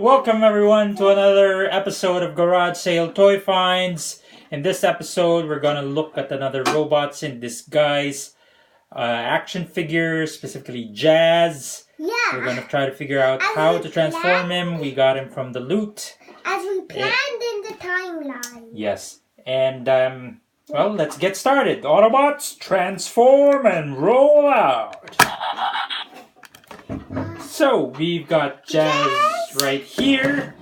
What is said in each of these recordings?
Welcome everyone to another episode of Garage Sale Toy Finds. In this episode, we're gonna look at another Robots in Disguise action figure, specifically Jazz. Yeah. We're gonna try to figure out how to transform him. We got him from the loot. As we planned in the timeline. Yes. And, well, let's get started. Autobots, transform and roll out. So, we've got Jazz right here.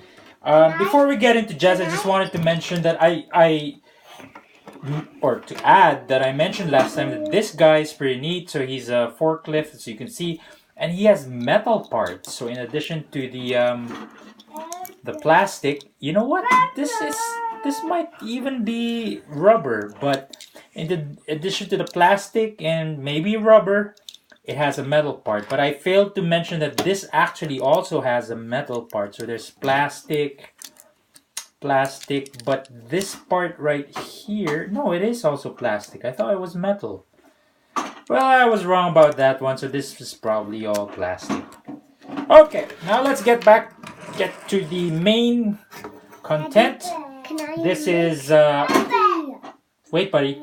Before we get into Jazz, I just wanted to mention that I mentioned last time that this guy is pretty neat. So he's a forklift, as you can see, and he has metal parts. So in addition to the plastic, you know what? This might even be rubber, but in addition to the plastic and maybe rubber, it has a metal part. But I failed to mention that this actually also has a metal part. So there's plastic, but this part right here, no, it is also plastic. I thought it was metal. Well, I was wrong about that one, so this is probably all plastic. Okay, now let's get to the main content. This is, wait buddy,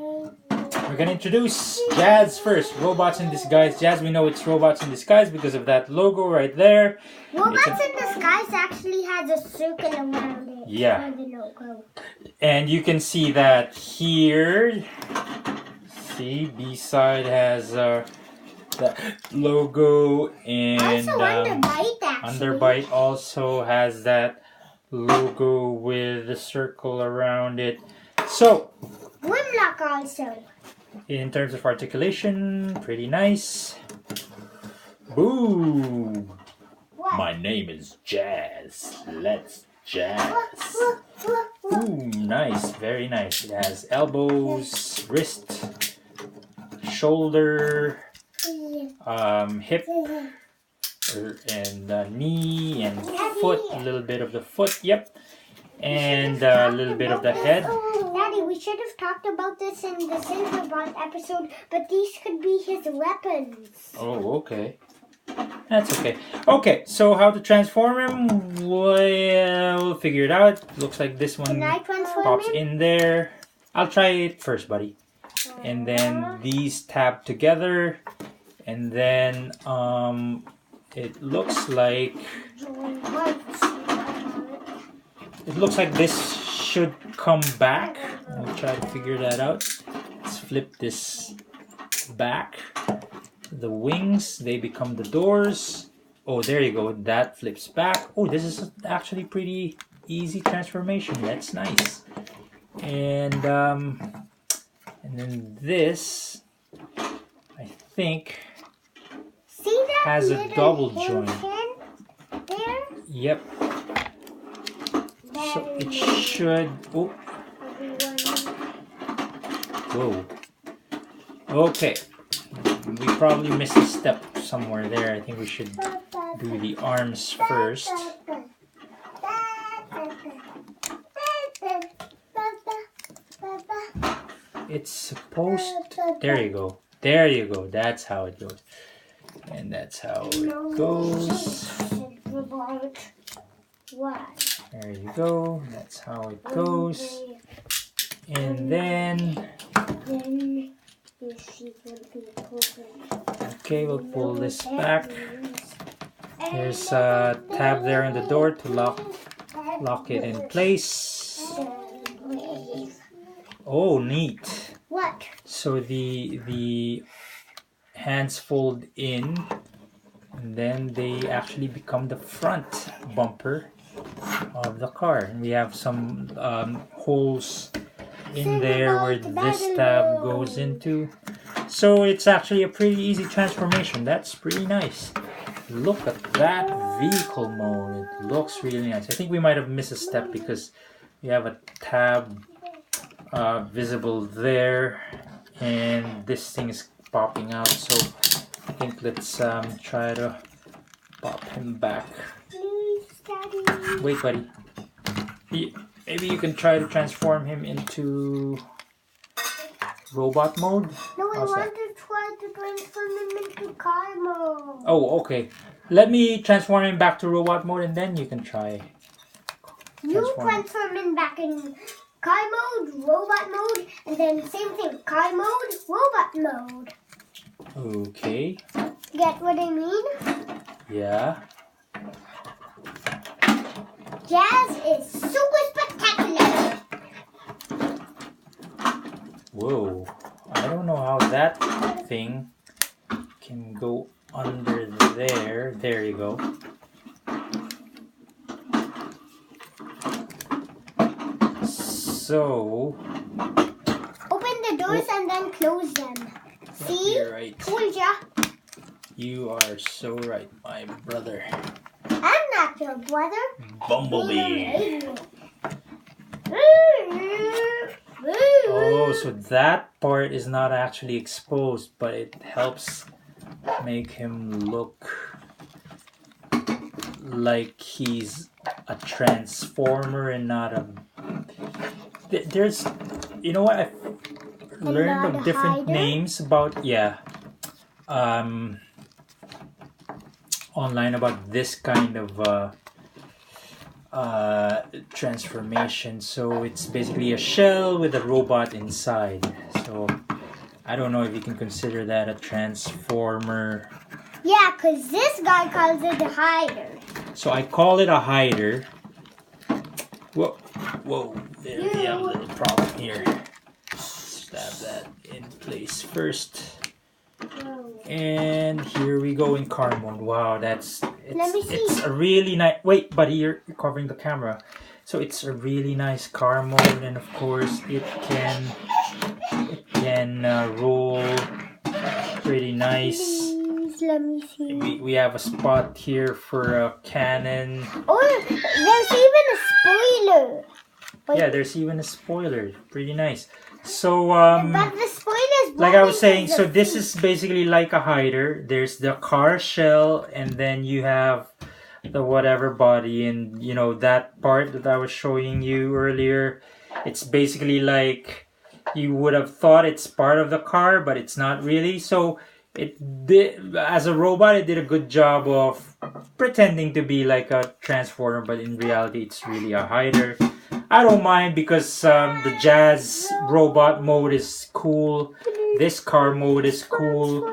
we're gonna introduce Jazz first. Robots in Disguise. Jazz, we know it's Robots in Disguise because of that logo right there. Robots in Disguise actually has a circle around it. Yeah. For the logo. And you can see that here. See, B-side has the logo, and also Underbite actually. Underbite also has that logo with the circle around it. So, Grimlock also. in terms of articulation, pretty nice. Boom! What? My name is Jazz. Let's jazz. Ooh, nice, very nice. It has elbows, wrist, shoulder, hip, and knee, and foot. A little bit of the foot, yep. And a little bit of the head. Daddy, we should have talked about this in the Cinderbot episode, but these could be his weapons. Oh, okay. That's okay. Okay, so how to transform him? We'll figure it out. Looks like this one pops in there. I'll try it first, buddy. And then these tab together. And then it looks like this should come back. We'll try to figure that out. Let's flip this back. The wings, they become the doors. Oh, there you go. That flips back. Oh, this is actually pretty easy transformation. That's nice. And then this, I think, has a double joint. There? Yep. So it should. Oh. Whoa. Okay. We probably missed a step somewhere there. I think we should do the arms first. It's supposed to, there you go. There you go. That's how it goes. And that's how it goes. There you go. That's how it goes. And then okay, we'll pull this back. There's a tab there on the door to lock it in place. Oh, neat. What? So the hands fold in, and then they actually become the front bumper of the car. And we have some holes in there where this tab goes into. So it's actually a pretty easy transformation. That's pretty nice. Look at that vehicle mode. It looks really nice. I think we might have missed a step because we have a tab visible there, and this thing is popping out. So I think let's try to pop him back. Wait, buddy. Maybe you can try to transform him into robot mode. No, I want to try to transform him into car mode. Oh, okay. Let me transform him back to robot mode, and then you can try. You transform him back in car mode, robot mode, and then same thing, car mode, robot mode. Okay. Get what I mean? Yeah. Jazz is super spectacular. Whoa. I don't know how that thing can go under there. There you go. So Open the doors and then close them. See? you're right. Told ya. You are so right, my brother. I'm not your brother. Bumblebee. Oh, so that part is not actually exposed, but it helps make him look like he's a transformer and not a... There's... You know what? I've learned not of a different hider? names about... Yeah. Online about this kind of transformation. So it's basically a shell with a robot inside. So I don't know if you can consider that a transformer. Yeah, because this guy calls it a hider. So I call it a hider. Whoa, whoa, there we have a little problem here. Stab that in place first. And here we go in car mode. Wow, it's a really nice. Wait, buddy, you're covering the camera. So it's a really nice car mode, and of course it can roll pretty nice. Please, let me see. We have a spot here for a cannon. Oh, there's even a spoiler. Wait. Yeah, there's even a spoiler. Pretty nice. So But the spoiler's like I was saying, so this is basically like a hider. There's the car shell, and then you have the whatever body, and you know that part that I was showing you earlier. It's basically like you would have thought it's part of the car, but it's not really. So it did, as a robot, it did a good job of pretending to be like a transformer, but in reality, it's really a hider. I don't mind because the Jazz robot mode is cool. This car mode is cool.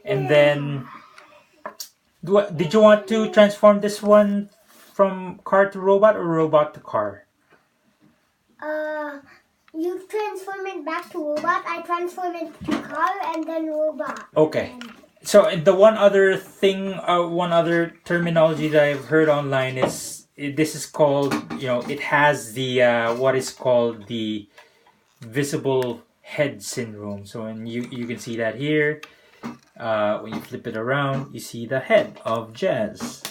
And then, did you want to transform this one from car to robot or robot to car? You transform it back to robot. I transform it to car and then robot. Okay. So the one other thing, one other terminology that I've heard online is this is called, you know, it has the what is called the visible head syndrome. So and you can see that here. When you flip it around, you see the head of Jazz.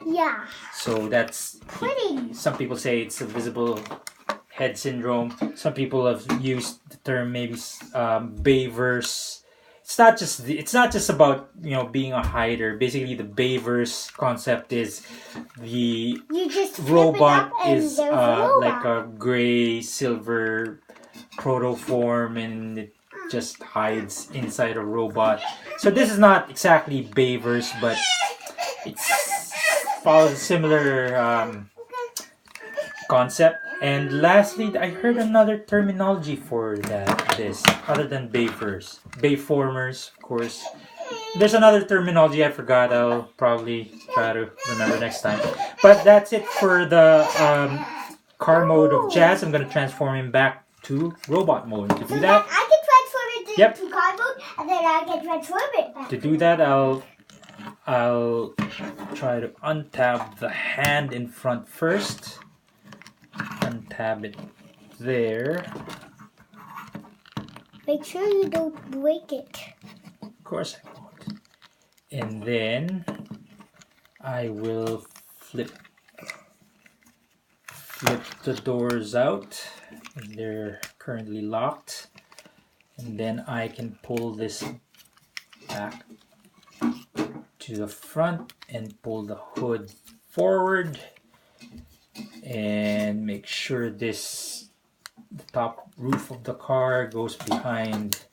Yeah. So that's pretty. Some people say it's a visible head syndrome. Some people have used the term maybe Bayverse. It's not just about, you know, being a hider. Basically, the Bayverse concept is the robot is like a gray silver protoform, and it just hides inside a robot. So this is not exactly Bayverse, but it follows a similar concept. And lastly, I heard another terminology for this other than Bayverse. Bayformers, of course. There's another terminology I forgot. I'll probably try to remember next time. But that's it for the car mode of Jazz. I'm going to transform him back to robot mode. To do that, I can transform it to car mode, and then I can transform it back. To do that, I'll try to untab the hand in front first. Untab it there. Make sure you don't break it. Of course I won't. And then I will flip the doors out. They're currently locked. And then I can pull this back to the front and pull the hood forward. And make sure the top roof of the car goes behind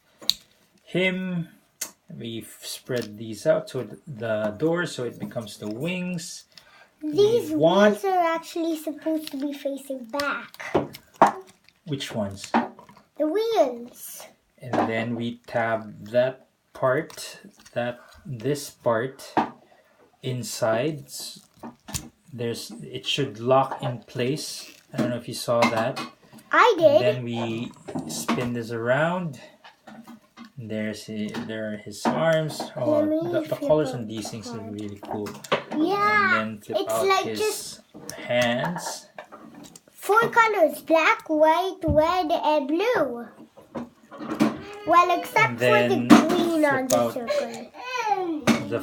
him, We spread these out so the doors, so it becomes the wings. These wings are actually supposed to be facing back. Which ones? The wheels. And then we tab that part, this part inside. It should lock in place. I don't know if you saw that. I did. And then we spin this around. There are his arms. Oh, the colors on these things are really cool. Yeah, and then flip it's out like his just hands. 4 colors: black, white, red, and blue. Well, except for the green on the circle. The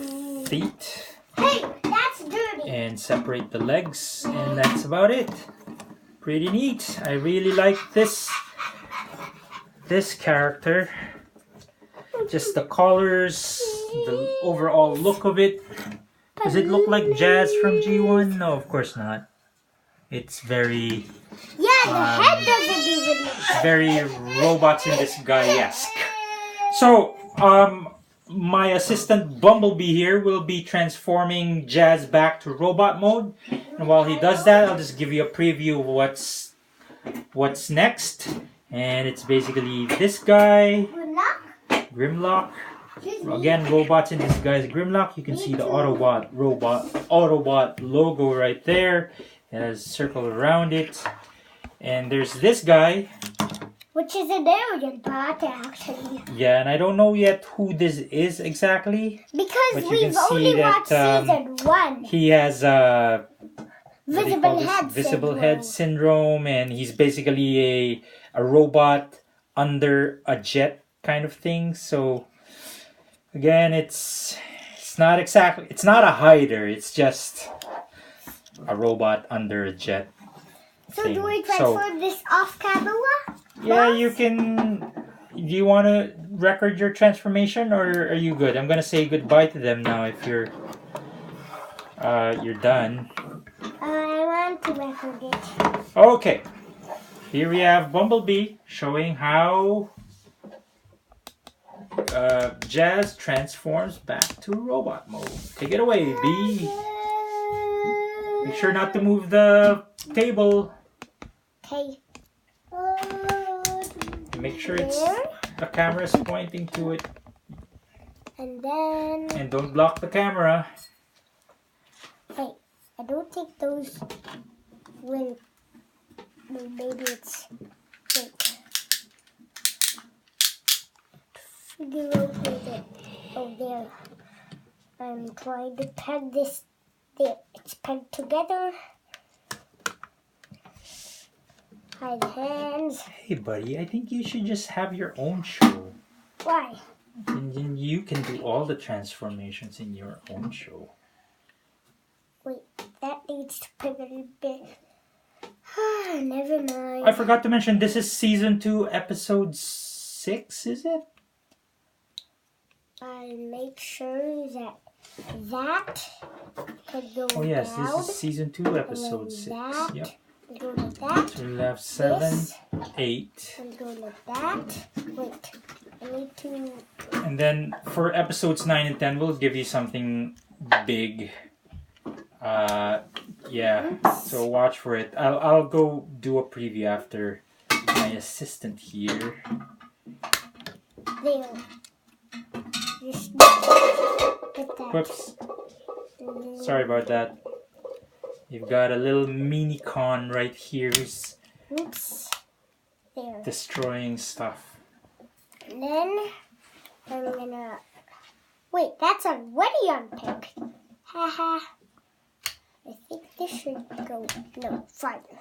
feet. Hey, that's dirty. And separate the legs, and that's about it. Pretty neat. I really like this character. Just the colors, the overall look of it. Does it look like Jazz from G1? No, of course not. It's very... Yeah, the head doesn't even look... Very robots in disguise-esque. So, my assistant Bumblebee here will be transforming Jazz back to robot mode. And while he does that, I'll just give you a preview of what's next. And it's basically this guy, Grimlock. Again, robots in disguise, Grimlock. You can see the Autobot logo right there. It has a circle around it. And there's this guy. Which is an alien bot, actually. Yeah, and I don't know yet who this is exactly. Because we've only watched season 1. He has visible head syndrome, and he's basically a robot under a jet kind of thing. So again, it's not a hider. It's just a robot under a jet. So do we transfer this off camera? Yeah, you can. Do you want to record your transformation, or are you good? I'm gonna say goodbye to them now. If you're done. I want to record it. Okay. Here we have Bumblebee showing how Jazz transforms back to robot mode. Take it away, B. Make sure not to move the table. Okay. Make sure the camera is pointing to it. And then... And don't block the camera. Hey, I don't think those will... Maybe it's... Wait. Figure out where it... Oh, there. I'm trying to peg this... There. It's pegged together. Hide hands. Hey, buddy, I think you should just have your own show. Why? And then you can do all the transformations in your own show. Wait, that needs to peg a little bit. Never mind. I forgot to mention, this is season 2, episode 6, is it? I'll make sure that can go Oh yes, down, this is season 2, episode 6. That, yep. Go like that. So we'll have 7, 8. And go like that. Wait, I need to... And then for episodes 9 and 10, we'll give you something big. Yeah, so watch for it. I'll go do a preview after my assistant here. There. Just put that. Whoops. Sorry about that. You've got a little mini con right here who's there. Destroying stuff. And then I'm gonna... Wait, that's already unpicked. Haha. I think this should go... No, farther.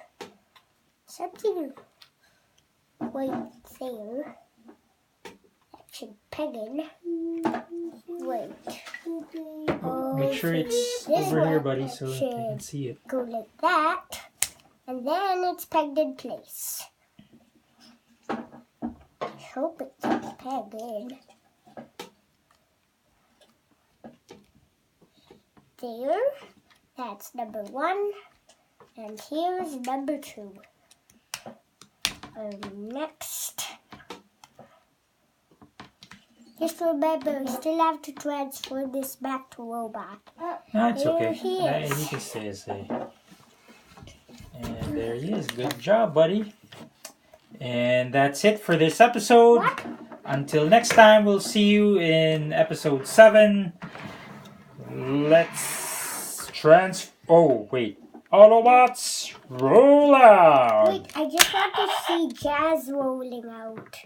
Something right there. That should peg in. Wait. Make sure it's over here, buddy, so you can see it. Go like that. And then it's pegged in place. I hope it's pegged in. There. That's number 1. And here's number 2. Next. Just remember, we still have to transfer this back to robot. No, it's okay. He He can stay as a. And there he is. Good job, buddy. And that's it for this episode. What? Until next time, we'll see you in episode 7. Let's Oh, wait. Autobots, roll out! Wait, I just want to see Jazz rolling out.